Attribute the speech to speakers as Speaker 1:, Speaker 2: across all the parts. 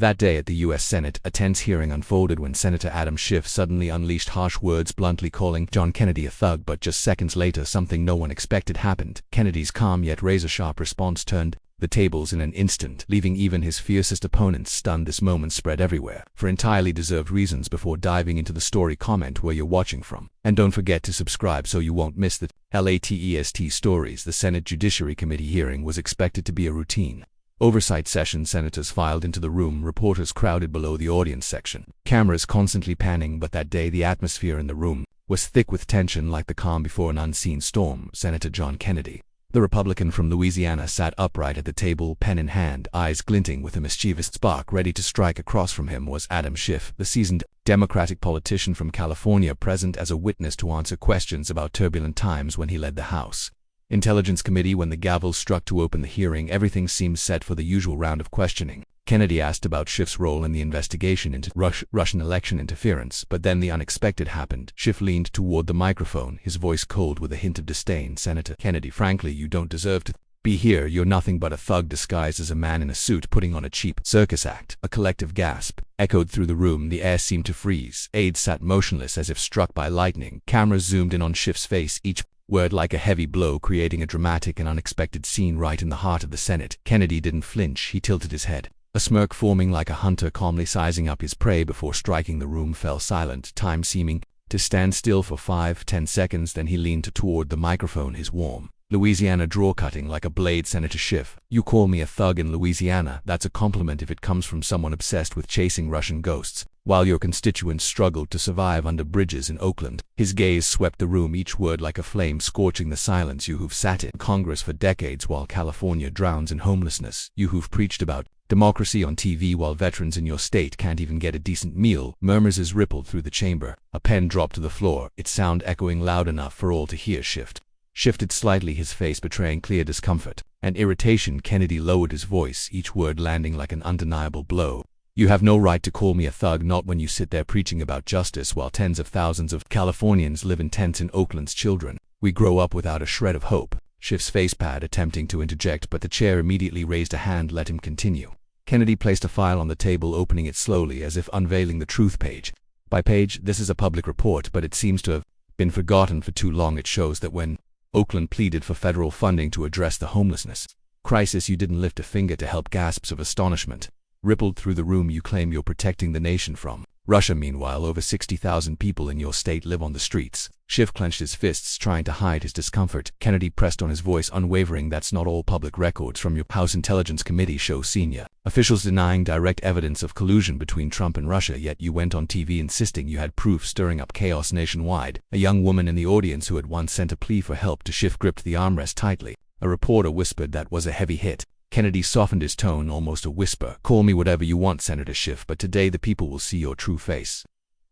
Speaker 1: That day at the U.S. Senate, a tense hearing unfolded when Senator Adam Schiff suddenly unleashed harsh words, bluntly calling John Kennedy a thug. But just seconds later, something no one expected happened. Kennedy's calm yet razor-sharp response turned the tables in an instant, leaving even his fiercest opponents stunned. This moment spread everywhere, for entirely deserved reasons. Before diving into the story, comment where you're watching from. And don't forget to subscribe so you won't miss the latest stories. The Senate Judiciary Committee hearing was expected to be a routine oversight session. Senators filed into the room, reporters crowded below the audience section, cameras constantly panning. But that day the atmosphere in the room was thick with tension, like the calm before an unseen storm. Senator John Kennedy, the Republican from Louisiana, sat upright at the table, pen in hand, eyes glinting with a mischievous spark ready to strike. Across from him was Adam Schiff, the seasoned Democratic politician from California, present as a witness to answer questions about turbulent times when he led the House Intelligence Committee. When the gavel struck to open the hearing, everything seemed set for the usual round of questioning. Kennedy asked about Schiff's role in the investigation into Russian election interference, but then the unexpected happened. Schiff leaned toward the microphone, his voice cold with a hint of disdain. Senator Kennedy, frankly, you don't deserve to be here. You're nothing but a thug disguised as a man in a suit putting on a cheap circus act. A collective gasp echoed through the room. The air seemed to freeze. Aides sat motionless as if struck by lightning. Cameras zoomed in on Schiff's face, each word like a heavy blow, creating a dramatic and unexpected scene right in the heart of the Senate. Kennedy didn't flinch. He tilted his head, a smirk forming like a hunter calmly sizing up his prey before striking. The room fell silent, time seeming to stand still for 5-10 seconds. Then he leaned toward the microphone, his warm Louisiana drawl cutting like a blade. Senator Schiff, you call me a thug in Louisiana. That's a compliment if it comes from someone obsessed with chasing Russian ghosts, while your constituents struggled to survive under bridges in Oakland. His gaze swept the room, each word like a flame scorching the silence. You who've sat in Congress for decades while California drowns in homelessness. You who've preached about democracy on TV while veterans in your state can't even get a decent meal. Murmurs rippled through the chamber. A pen dropped to the floor, its sound echoing loud enough for all to hear. Schiff shifted slightly, his face betraying clear discomfort and irritation. Kennedy lowered his voice, each word landing like an undeniable blow. You have no right to call me a thug, not when you sit there preaching about justice while tens of thousands of Californians live in tents in Oakland's children. We grow up without a shred of hope. Schiff's facepad attempting to interject, but the chair immediately raised a hand, let him continue. Kennedy placed a file on the table, opening it slowly as if unveiling the truth page by page. This is a public report, but it seems to have been forgotten for too long. It shows that when Oakland pleaded for federal funding to address the homelessness crisis, you didn't lift a finger to help. Gasps of astonishment rippled through the room. You claim you're protecting the nation from Russia. Meanwhile, over 60,000 people in your state live on the streets. Schiff clenched his fists, trying to hide his discomfort. Kennedy pressed on, his voice unwavering. That's not all. Public records from your House Intelligence Committee show senior officials denying direct evidence of collusion between Trump and Russia, yet you went on TV insisting you had proof, stirring up chaos nationwide. A young woman in the audience who had once sent a plea for help to Schiff gripped the armrest tightly. A reporter whispered that was a heavy hit. Kennedy softened his tone, almost a whisper. Call me whatever you want, Senator Schiff, but today the people will see your true face.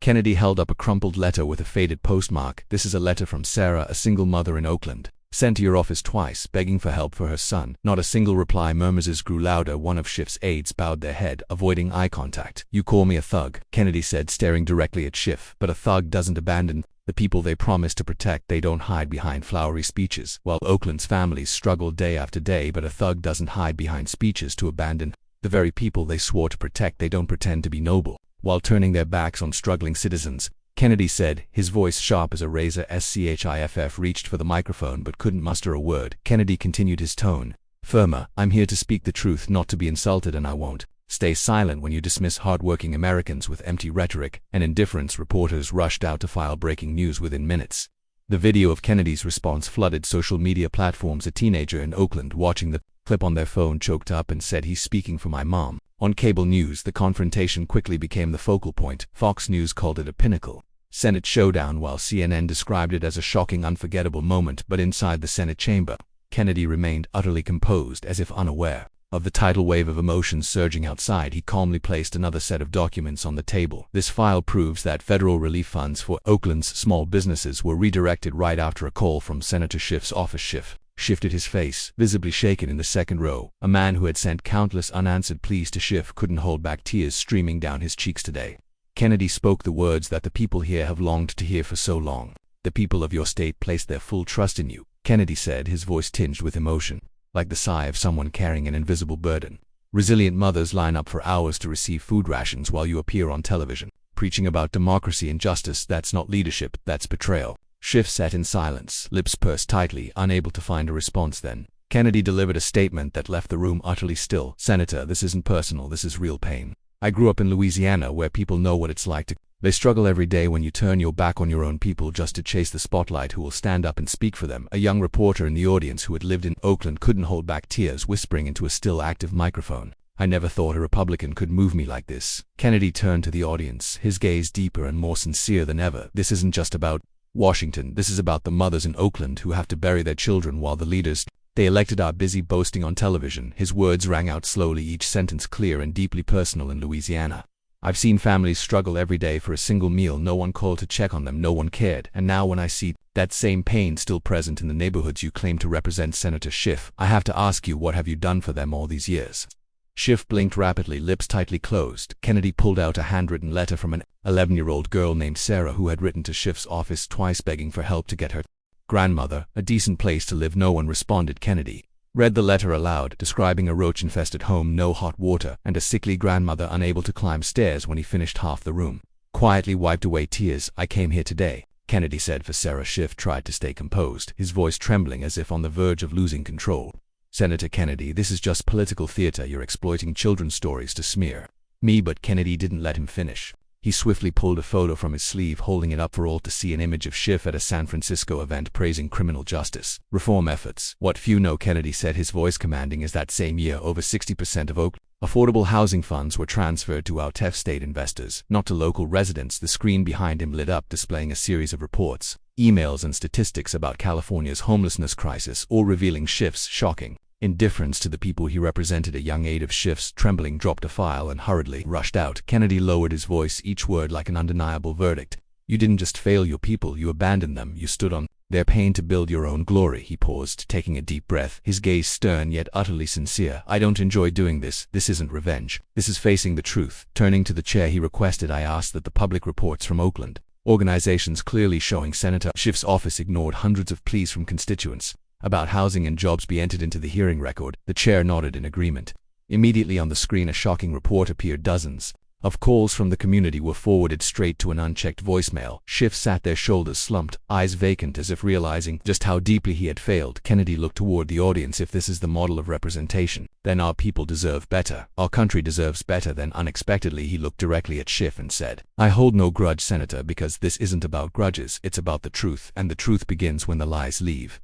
Speaker 1: Kennedy held up a crumpled letter with a faded postmark. This is a letter from Sarah, a single mother in Oakland. Sent to your office twice, begging for help for her son. Not a single reply. Murmurs grew louder. One of Schiff's aides bowed their head, avoiding eye contact. You call me a thug, Kennedy said, staring directly at Schiff. But a thug doesn't abandon the people they promise to protect. They don't hide behind flowery speeches. While Oakland's families struggle day after day, but a thug doesn't hide behind speeches to abandon the very people they swore to protect. They don't pretend to be noble while turning their backs on struggling citizens, Kennedy said, his voice sharp as a razor. Schiff reached for the microphone but couldn't muster a word. Kennedy continued, his tone firmer. I'm here to speak the truth, not to be insulted, and I won't stay silent when you dismiss hardworking Americans with empty rhetoric and indifference. Reporters rushed out to file breaking news within minutes. The video of Kennedy's response flooded social media platforms. A teenager in Oakland watching the clip on their phone choked up and said, he's speaking for my mom. On cable news, the confrontation quickly became the focal point. Fox News called it a pinnacle Senate showdown, while CNN described it as a shocking, unforgettable moment. But inside the Senate chamber, Kennedy remained utterly composed, as if unaware of the tidal wave of emotions surging outside. He calmly placed another set of documents on the table. This file proves that federal relief funds for Oakland's small businesses were redirected right after a call from Senator Schiff's office. Schiff shifted his face, visibly shaken in the second row. A man who had sent countless unanswered pleas to Schiff couldn't hold back tears streaming down his cheeks today. Kennedy spoke the words that the people here have longed to hear for so long. The people of your state place their full trust in you, Kennedy said, his voice tinged with emotion, like the sigh of someone carrying an invisible burden. Resilient mothers line up for hours to receive food rations while you appear on television, preaching about democracy and justice. That's not leadership, that's betrayal. Schiff sat in silence, lips pursed tightly, unable to find a response. Then Kennedy delivered a statement that left the room utterly still. "Senator, this isn't personal, this is real pain. I grew up in Louisiana, where people know what it's like to. They struggle every day when you turn your back on your own people just to chase the spotlight. Who will stand up and speak for them?" A young reporter in the audience who had lived in Oakland couldn't hold back tears, whispering into a still active microphone, "I never thought a Republican could move me like this." Kennedy turned to the audience, his gaze deeper and more sincere than ever. "This isn't just about Washington, this is about the mothers in Oakland who have to bury their children while the leaders they elected are busy boasting on television." His words rang out slowly, each sentence clear and deeply personal. "In Louisiana, I've seen families struggle every day for a single meal. No one called to check on them, no one cared. And now when I see that same pain still present in the neighborhoods you claim to represent, Senator Schiff, I have to ask you, what have you done for them all these years?" Schiff blinked rapidly, lips tightly closed. Kennedy pulled out a handwritten letter from an 11-year-old girl named Sarah who had written to Schiff's office twice begging for help to get her grandmother a decent place to live. No one responded. Kennedy read the letter aloud, describing a roach-infested home, no hot water, and a sickly grandmother unable to climb stairs. When he finished, half the room quietly wiped away tears. "I came here today," Kennedy said for Sarah. Schiff tried to stay composed, his voice trembling as if on the verge of losing control. "Senator Kennedy, this is just political theater. You're exploiting children's stories to smear me." But Kennedy didn't let him finish. He swiftly pulled a photo from his sleeve, holding it up for all to see, an image of Schiff at a San Francisco event praising criminal justice reform efforts. "What few know," Kennedy said, his voice commanding, "is that same year over 60% of Oakland affordable housing funds were transferred to out-of-state investors, not to local residents." The screen behind him lit up, displaying a series of reports, emails and statistics about California's homelessness crisis, all revealing Schiff's shocking indifference to the people he represented. A young aide of Schiff's, trembling, dropped a file and hurriedly rushed out. Kennedy lowered his voice, each word like an undeniable verdict. "You didn't just fail your people, you abandoned them. You stood on their pain to build your own glory." He paused, taking a deep breath, his gaze stern yet utterly sincere. "I don't enjoy doing this. This isn't revenge. This is facing the truth." Turning to the chair, he requested, "I ask that the public reports from Oakland organizations clearly showing Senator Schiff's office ignored hundreds of pleas from constituents about housing and jobs be entered into the hearing record." The chair nodded in agreement. Immediately on the screen, a shocking report appeared. Dozens of calls from the community were forwarded straight to an unchecked voicemail. Schiff sat there, shoulders slumped, eyes vacant, as if realizing just how deeply he had failed. Kennedy looked toward the audience. "If this is the model of representation, then our people deserve better. Our country deserves better." Then unexpectedly he looked directly at Schiff and said, "I hold no grudge, Senator, because this isn't about grudges. It's about the truth, and the truth begins when the lies leave."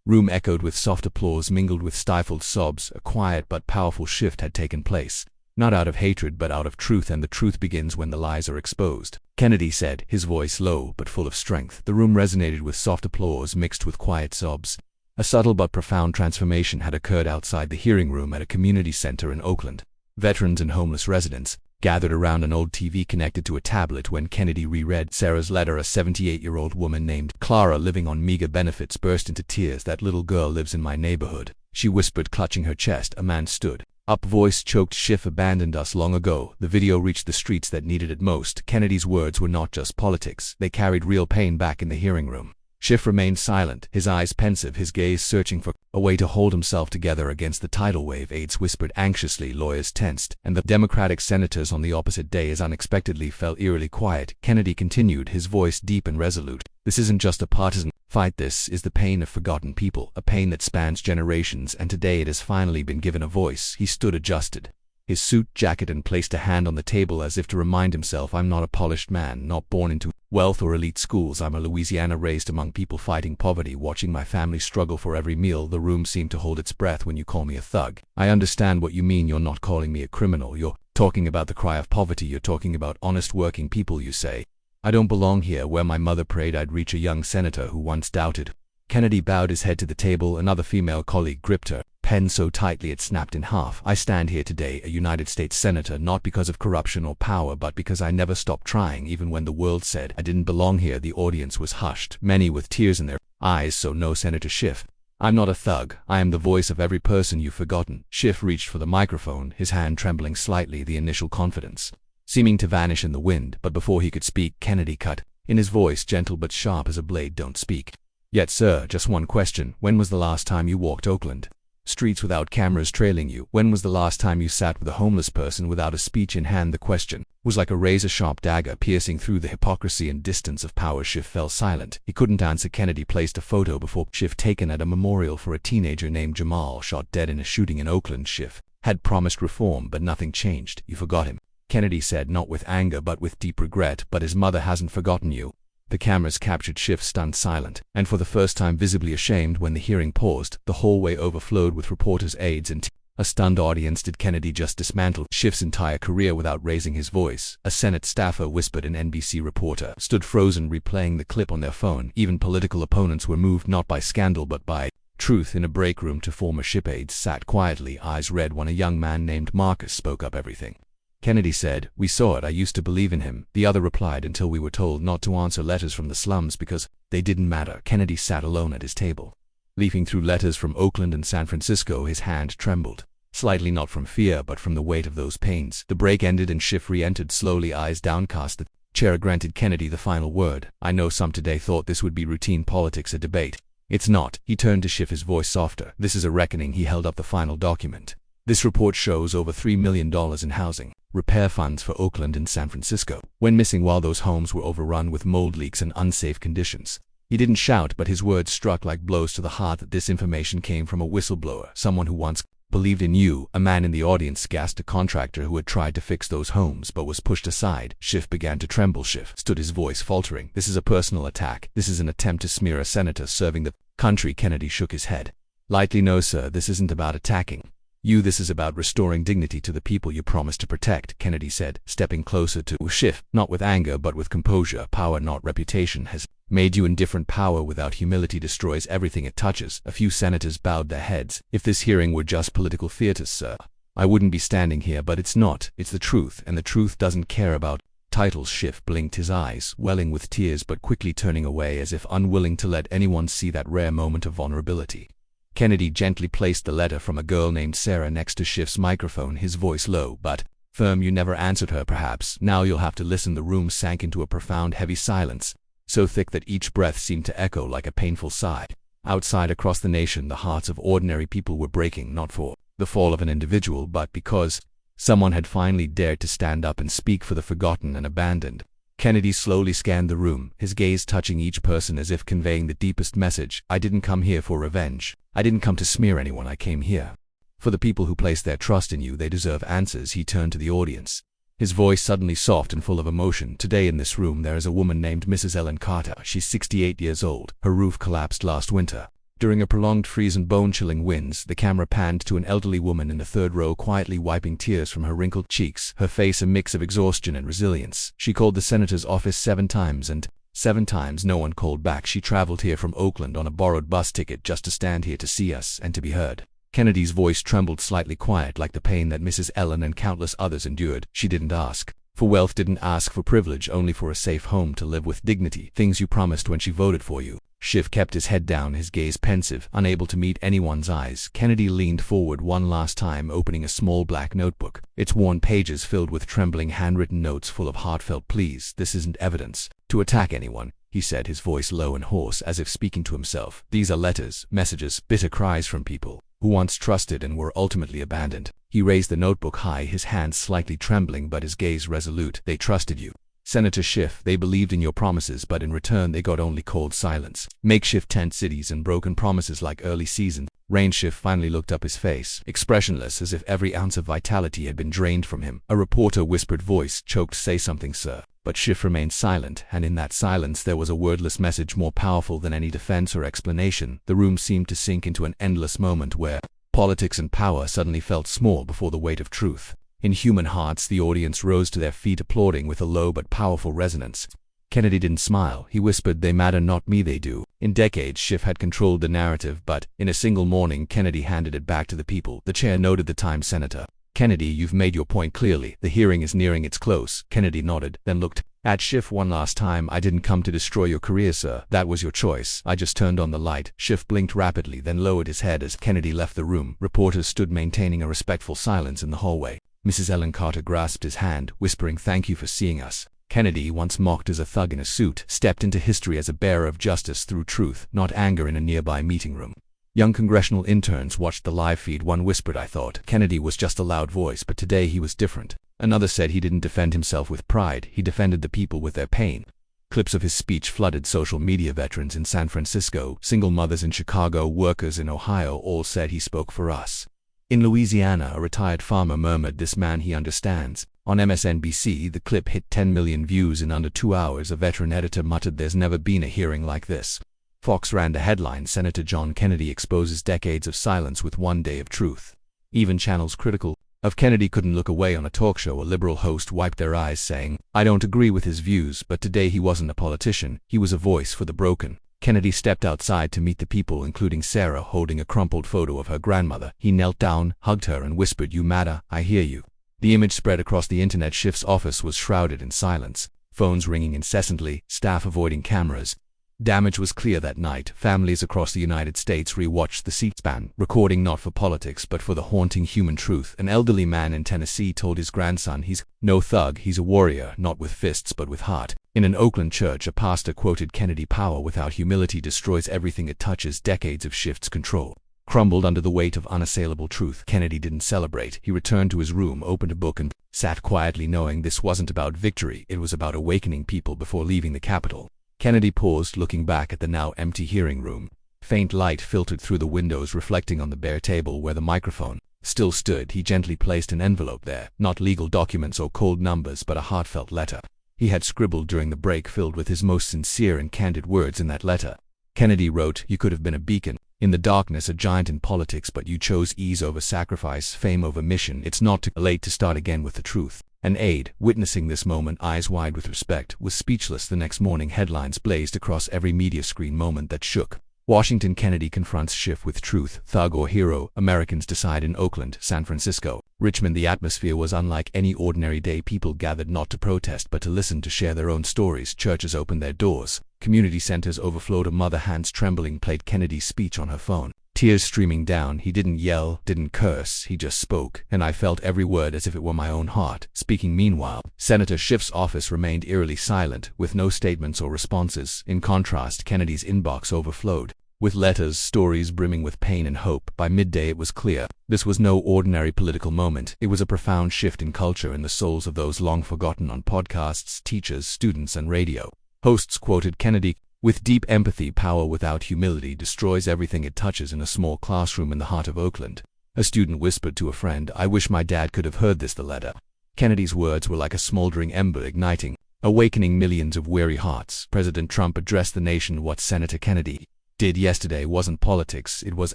Speaker 1: Room echoed with soft applause mingled with stifled sobs. A quiet but powerful shift had taken place, not out of hatred but out of truth, and the truth begins when the lies are exposed, Kennedy said, his voice low but full of strength. The room resonated with soft applause mixed with quiet sobs. A subtle but profound transformation had occurred outside the hearing room at a community center in Oakland. Veterans and homeless residents gathered around an old TV connected to a tablet when Kennedy reread Sarah's letter. A 78-year-old woman named Clara, living on meager benefits, burst into tears. "That little girl lives in my neighborhood," she whispered, clutching her chest. A man stood up, voice choked. "Schiff abandoned us long ago." The video reached the streets that needed it most. Kennedy's words were not just politics, they carried real pain. Back in the hearing room, Schiff remained silent, his eyes pensive, his gaze searching for a way to hold himself together against the tidal wave. Aides whispered anxiously, lawyers tensed, and the Democratic senators on the opposite dais unexpectedly fell eerily quiet. Kennedy continued, his voice deep and resolute. "This isn't just a partisan fight. This is the pain of forgotten people, a pain that spans generations, and today it has finally been given a voice." He stood, adjusted his suit jacket, and placed a hand on the table as if to remind himself, "I'm not a polished man, not born into wealth or elite schools. I'm a Louisiana raised among people fighting poverty, watching my family struggle for every meal." The room seemed to hold its breath. "When you call me a thug, I understand what you mean. You're not calling me a criminal. You're talking about the cry of poverty. You're talking about honest working people. You say, I don't belong here, where my mother prayed I'd reach." A young senator who once doubted. Kennedy bowed his head to the table. Another female colleague gripped her pen so tightly it snapped in half. "I stand here today, a United States Senator, not because of corruption or power, but because I never stopped trying, even when the world said I didn't belong here." The audience was hushed, many with tears in their eyes. "So no, Senator Schiff, I'm not a thug. I am the voice of every person you've forgotten." Schiff reached for the microphone, his hand trembling slightly, the initial confidence seeming to vanish in the wind. But before he could speak, Kennedy cut in, his voice gentle but sharp as a blade. "Don't speak yet, sir. Just one question. When was the last time you walked Oakland?" Streets without cameras trailing you. When was the last time you sat with a homeless person without a speech in hand? The question was like a razor-sharp dagger piercing through the hypocrisy and distance of power. Schiff fell silent. He couldn't answer. Kennedy placed a photo before Schiff taken at a memorial for a teenager named Jamal shot dead in a shooting in Oakland. Schiff had promised reform, but nothing changed. You forgot him, Kennedy said, not with anger but with deep regret. But his mother hasn't forgotten you. The cameras captured Schiff stunned silent, and for the first time visibly ashamed. When the hearing paused, the hallway overflowed with reporters, aides, and a stunned audience. Did Kennedy just dismantle Schiff's entire career without raising his voice? A Senate staffer whispered. An NBC reporter stood frozen, replaying the clip on their phone. Even political opponents were moved not by scandal but by truth. In a break room, two former Schiff aides sat quietly, eyes red. When a young man named Marcus spoke up, everything. Kennedy said, "We saw it. I used to believe in him." The other replied, "Until we were told not to answer letters from the slums because they didn't matter." Kennedy sat alone at his table, leafing through letters from Oakland and San Francisco. His hand trembled, slightly, not from fear but from the weight of those pains. The break ended and Schiff re-entered slowly, eyes downcast. The chair granted Kennedy the final word. "I know some today thought this would be routine politics, a debate. It's not." He turned to Schiff, his voice softer. "This is a reckoning." He held up the final document. "This report shows over $3 million in housing repair funds for Oakland and San Francisco went missing while those homes were overrun with mold leaks and unsafe conditions." He didn't shout, but his words struck like blows to the heart. That this information came from a whistleblower, someone who once believed in you. A man in the audience gasped. A contractor who had tried to fix those homes but was pushed aside. Schiff began to tremble. Schiff stood, his voice faltering. "This is a personal attack. This is an attempt to smear a senator serving the country." Kennedy shook his head lightly. "No, sir, this isn't about attacking you. This is about restoring dignity to the people you promised to protect," Kennedy said, stepping closer to Schiff, not with anger but with composure. "Power, not reputation, has made you indifferent. Power without humility destroys everything it touches." A few senators bowed their heads. "If this hearing were just political theater, sir, I wouldn't be standing here, but it's not. It's the truth, and the truth doesn't care about titles." Schiff blinked, his eyes welling with tears but quickly turning away as if unwilling to let anyone see that rare moment of vulnerability. Kennedy gently placed the letter from a girl named Sarah next to Schiff's microphone, his voice low but firm. "You never answered her, perhaps. Now you'll have to listen." The room sank into a profound, heavy silence, so thick that each breath seemed to echo like a painful sigh. Outside, across the nation, the hearts of ordinary people were breaking, not for the fall of an individual, but because someone had finally dared to stand up and speak for the forgotten and abandoned. Kennedy slowly scanned the room, his gaze touching each person as if conveying the deepest message. "I didn't come here for revenge. I didn't come to smear anyone. I came here for the people who placed their trust in you. They deserve answers." He turned to the audience, his voice suddenly soft and full of emotion. "Today in this room there is a woman named Mrs. Ellen Carter. She's 68 years old. Her roof collapsed last winter during a prolonged freeze and bone-chilling winds." The camera panned to an elderly woman in the third row, quietly wiping tears from her wrinkled cheeks, her face a mix of exhaustion and resilience. "She called the senator's office 7 times, and 7 times no one called back. She traveled here from Oakland on a borrowed bus ticket just to stand here to see us and to be heard." Kennedy's voice trembled, slightly quiet, like the pain that Mrs. Ellen and countless others endured. "She didn't ask for wealth, didn't ask for privilege, only for a safe home to live with dignity. Things you promised when she voted for you." Schiff kept his head down, his gaze pensive, unable to meet anyone's eyes. Kennedy leaned forward one last time, opening a small black notebook, its worn pages filled with trembling handwritten notes full of heartfelt pleas. "This isn't evidence to attack anyone," he said, his voice low and hoarse, as if speaking to himself. "These are letters, messages, bitter cries from people who once trusted and were ultimately abandoned." He raised the notebook high, his hands slightly trembling but his gaze resolute. "They trusted you, Senator Schiff. They believed in your promises, but in return they got only cold silence. Makeshift tent cities and broken promises like early season rain." Schiff finally looked up, his face expressionless, as if every ounce of vitality had been drained from him. A reporter whispered, voice choked, "Say something, sir." But Schiff remained silent, and in that silence there was a wordless message more powerful than any defense or explanation. The room seemed to sink into an endless moment where politics and power suddenly felt small before the weight of truth. In human hearts, the audience rose to their feet, applauding with a low but powerful resonance. Kennedy didn't smile. He whispered, "They matter, not me, they do." In decades, Schiff had controlled the narrative, but in a single morning, Kennedy handed it back to the people. The chair noted the time. "Senator Kennedy, you've made your point clearly. The hearing is nearing its close." Kennedy nodded, then looked at Schiff one last time. "I didn't come to destroy your career, sir. That was your choice. I just turned on the light." Schiff blinked rapidly, then lowered his head as Kennedy left the room. Reporters stood maintaining a respectful silence in the hallway. Mrs. Ellen Carter grasped his hand, whispering, "Thank you for seeing us." Kennedy, once mocked as a thug in a suit, stepped into history as a bearer of justice through truth, not anger, in a nearby meeting room. Young congressional interns watched the live feed. One whispered, "I thought Kennedy was just a loud voice, but today he was different." Another said he didn't defend himself with pride, he defended the people with their pain. Clips of his speech flooded social media. Veterans in San Francisco, single mothers in Chicago, workers in Ohio all said he spoke for us. In Louisiana, a retired farmer murmured, "This man, he understands." On MSNBC, the clip hit 10 million views in under 2 hours. A veteran editor muttered, "There's never been a hearing like this." Fox ran the headline, "Senator John Kennedy exposes decades of silence with one day of truth." Even channels critical of Kennedy couldn't look away. On a talk show, a liberal host wiped their eyes, saying, "I don't agree with his views, but today he wasn't a politician, he was a voice for the broken." Kennedy stepped outside to meet the people, including Sarah, holding a crumpled photo of her grandmother. He knelt down, hugged her, and whispered, "You matter, I hear you." The image spread across the internet. Schiff's office was shrouded in silence, phones ringing incessantly, staff avoiding cameras. Damage was clear that night. Families across the United States rewatched the C-SPAN recording, not for politics but for the haunting human truth. An elderly man in Tennessee told his grandson, "He's no thug, he's a warrior, not with fists but with heart." In an Oakland church, a pastor quoted Kennedy, "Power without humility destroys everything it touches." Decades of Schiff's control crumbled under the weight of unassailable truth. Kennedy didn't celebrate. He returned to his room, opened a book, and sat quietly, knowing this wasn't about victory, it was about awakening people before leaving the Capitol. Kennedy paused, looking back at the now empty hearing room. Faint light filtered through the windows, reflecting on the bare table where the microphone still stood. He gently placed an envelope there, not legal documents or cold numbers, but a heartfelt letter he had scribbled during the break, filled with his most sincere and candid words. In that letter, Kennedy wrote, "You could have been a beacon in the darkness, a giant in politics, but you chose ease over sacrifice, fame over mission. It's not too late to start again with the truth." An aide, witnessing this moment, eyes wide with respect, was speechless. The next morning, headlines blazed across every media screen. Moment that shook Washington. Kennedy confronts Schiff with truth. Thug or hero, Americans decide. In Oakland, San Francisco, Richmond, the atmosphere was unlike any ordinary day. People gathered not to protest but to listen, to share their own stories. Churches opened their doors. Community centers overflowed. A mother, hands trembling, played Kennedy's speech on her phone, tears streaming down. He didn't yell, didn't curse, he just spoke, and I felt every word as if it were my own heart speaking. Meanwhile, Senator Schiff's office remained eerily silent, with no statements or responses. In contrast, Kennedy's inbox overflowed with letters, stories brimming with pain and hope. By midday, it was clear this was no ordinary political moment. It was a profound shift in culture, in the souls of those long forgotten. On podcasts, teachers, students, and radio hosts quoted Kennedy with deep empathy. "Power without humility destroys everything it touches." In a small classroom in the heart of Oakland, a student whispered to a friend, "I wish my dad could have heard this." The letter, Kennedy's words, were like a smoldering ember, igniting, awakening millions of weary hearts. President Trump addressed the nation. What Senator Kennedy did yesterday wasn't politics, it was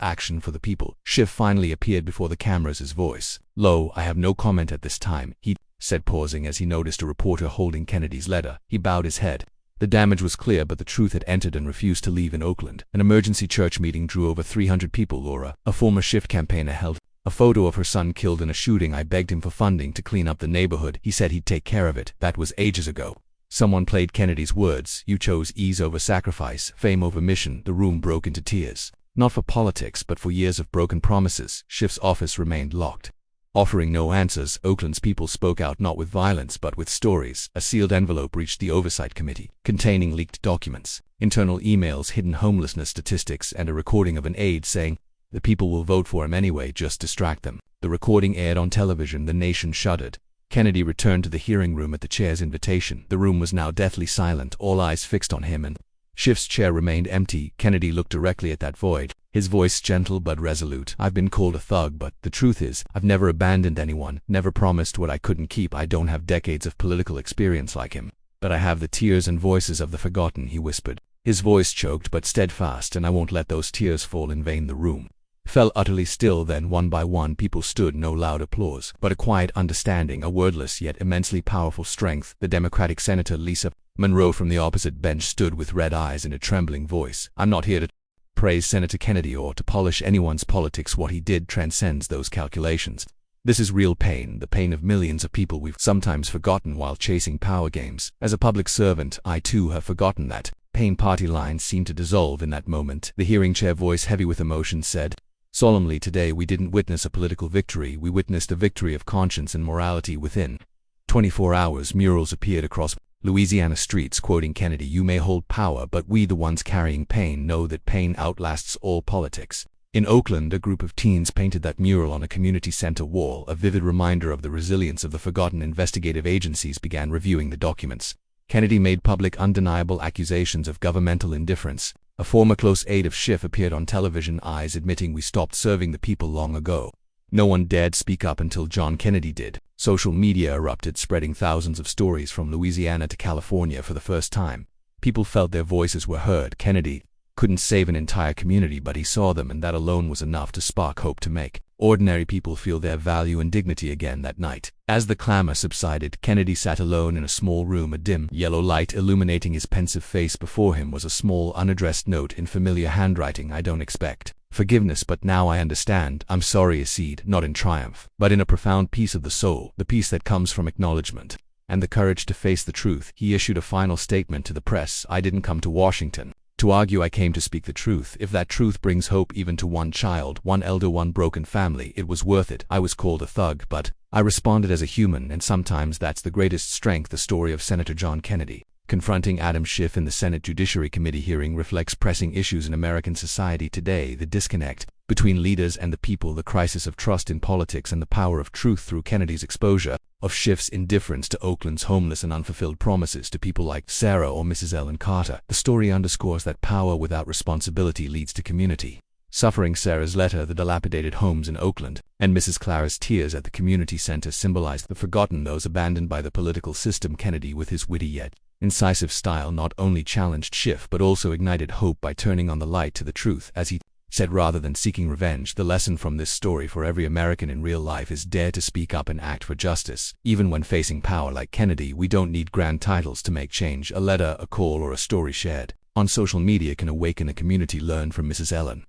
Speaker 1: action for the people. Schiff finally appeared before the cameras, his voice low. "I have no comment at this time," he said, pausing as he noticed a reporter holding Kennedy's letter. He bowed his head. The damage was clear, but the truth had entered and refused to leave. In Oakland, an emergency church meeting drew over 300 people. Laura, a former Schiff campaigner, held a photo of her son killed in a shooting. "I begged him for funding to clean up the neighborhood. He said he'd take care of it. That was ages ago." Someone played Kennedy's words, "You chose ease over sacrifice, fame over mission." The room broke into tears. Not for politics, but for years of broken promises. Schiff's office remained locked, offering no answers. Oakland's people spoke out, not with violence but with stories. A sealed envelope reached the Oversight Committee, containing leaked documents, internal emails, hidden homelessness statistics, and a recording of an aide saying, "The people will vote for him anyway, just distract them." The recording aired on television. The nation shuddered. Kennedy returned to the hearing room at the chair's invitation. The room was now deathly silent, all eyes fixed on him, and Schiff's chair remained empty. Kennedy looked directly at that void, his voice gentle but resolute. "I've been called a thug, but the truth is, I've never abandoned anyone, never promised what I couldn't keep. I don't have decades of political experience like him, but I have the tears and voices of the forgotten," he whispered. His voice choked but steadfast, "and I won't let those tears fall in vain." The room fell utterly still. Then, one by one, people stood. No loud applause, but a quiet understanding, a wordless yet immensely powerful strength. The Democratic Senator Lisa Monroe from the opposite bench stood with red eyes and a trembling voice. "I'm not here to praise Senator Kennedy or to polish anyone's politics. What he did transcends those calculations. This is real pain, the pain of millions of people we've sometimes forgotten while chasing power games. As a public servant, I too have forgotten that pain." Party lines seemed to dissolve in that moment. The hearing chair voice, heavy with emotion, said solemnly, "Today we didn't witness a political victory, we witnessed a victory of conscience and morality." Within 24 hours, murals appeared across Louisiana streets quoting Kennedy, "You may hold power, but we, the ones carrying pain, know that pain outlasts all politics." In Oakland, a group of teens painted that mural on a community center wall, a vivid reminder of the resilience of the forgotten. Investigative agencies began reviewing the documents. Kennedy made public undeniable accusations of governmental indifference. A former close aide of Schiff appeared on television, eyes admitting, "We stopped serving the people long ago." No one dared speak up until John Kennedy did. Social media erupted, spreading thousands of stories from Louisiana to California for the first time. People felt their voices were heard. Kennedy couldn't save an entire community, but he saw them, and that alone was enough to spark hope to make ordinary people feel their value and dignity again that night. As the clamor subsided, Kennedy sat alone in a small room, a dim yellow light illuminating his pensive face. Before him was a small, unaddressed note in familiar handwriting. "I don't expect forgiveness, but now I understand. I'm sorry." A seed, not in triumph, but in a profound peace of the soul, the peace that comes from acknowledgement and the courage to face the truth. He issued a final statement to the press. "I didn't come to Washington to argue. I came to speak the truth. If that truth brings hope even to one child, one elder, one broken family, it was worth it. I was called a thug, but I responded as a human, and sometimes that's the greatest strength." The story of Senator John Kennedy confronting Adam Schiff in the Senate Judiciary Committee hearing reflects pressing issues in American society today: the disconnect between leaders and the people, the crisis of trust in politics, and the power of truth. Through Kennedy's exposure of Schiff's indifference to Oakland's homeless and unfulfilled promises to people like Sarah or Mrs. Ellen Carter, the story underscores that power without responsibility leads to community suffering. Sarah's letter, the dilapidated homes in Oakland, and Mrs. Clara's tears at the community center symbolized the forgotten, those abandoned by the political system. Kennedy, with his witty yet incisive style, not only challenged Schiff but also ignited hope by turning on the light to the truth. As he said, rather than seeking revenge, the lesson from this story for every American in real life is dare to speak up and act for justice. Even when facing power like Kennedy, we don't need grand titles to make change. A letter, a call, or a story shared on social media can awaken a community. Learn from Mrs. Ellen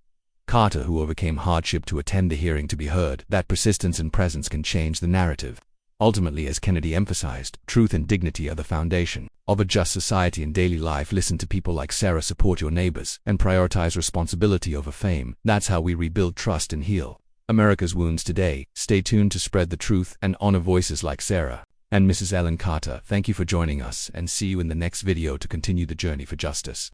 Speaker 1: Carter, who overcame hardship to attend the hearing to be heard. That persistence and presence can change the narrative. Ultimately, as Kennedy emphasized, truth and dignity are the foundation of a just society. In daily life, listen to people like Sarah, support your neighbors, and prioritize responsibility over fame. That's how we rebuild trust and heal America's wounds today. Stay tuned to spread the truth and honor voices like Sarah and Mrs. Ellen Carter. Thank you for joining us, and see you in the next video to continue the journey for justice.